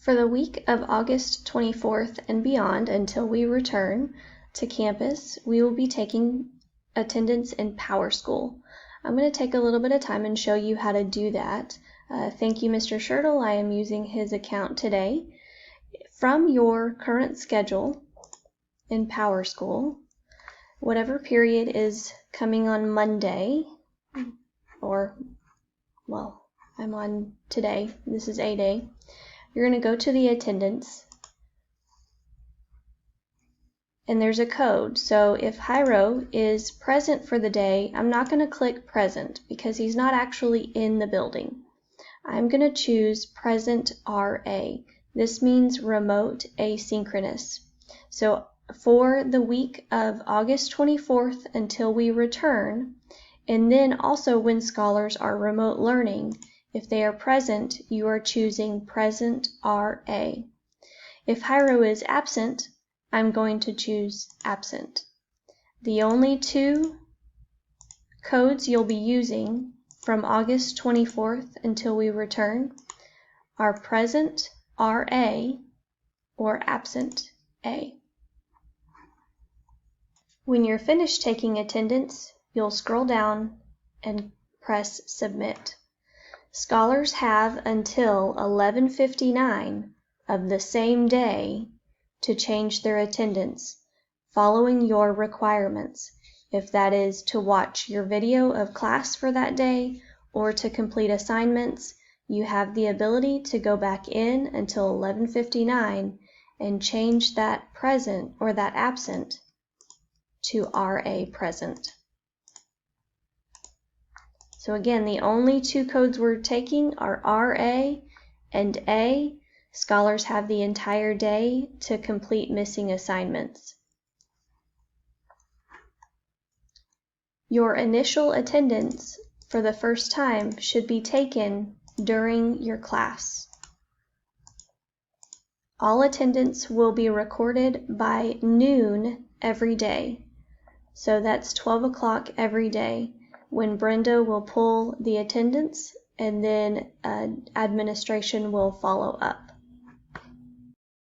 For the week of August 24th and beyond, until we return to campus, we will be taking attendance in PowerSchool. I'm going to take a little bit of time and show you how to do that. Thank you, Mr. Schertle. I am using his account today. From your current schedule in PowerSchool, whatever period is coming on Monday, or, well, I'm on today. This is A-Day. You're going to go to the attendance, and there's a code. So if Jairo is present for the day, I'm not going to click present because he's not actually in the building. I'm going to choose present RA. This means remote asynchronous. So for the week of August 24th until we return, and then also when scholars are remote learning, if they are present, you are choosing present RA. If Jairo is absent, I'm going to choose absent. The only two codes you'll be using from August 24th until we return are present RA or absent A. When you're finished taking attendance, you'll scroll down and press submit. Scholars have until 11:59 of the same day to change their attendance, following your requirements, if that is to watch your video of class for that day or to complete assignments. You have the ability to go back in until 11:59 and change that present or that absent to RA present. So again, the only two codes we're taking are RA and A. Scholars have the entire day to complete missing assignments. Your initial attendance for the first time should be taken during your class. All attendance will be recorded by noon every day. So that's 12 o'clock every day, when Brenda will pull the attendance and then administration will follow up.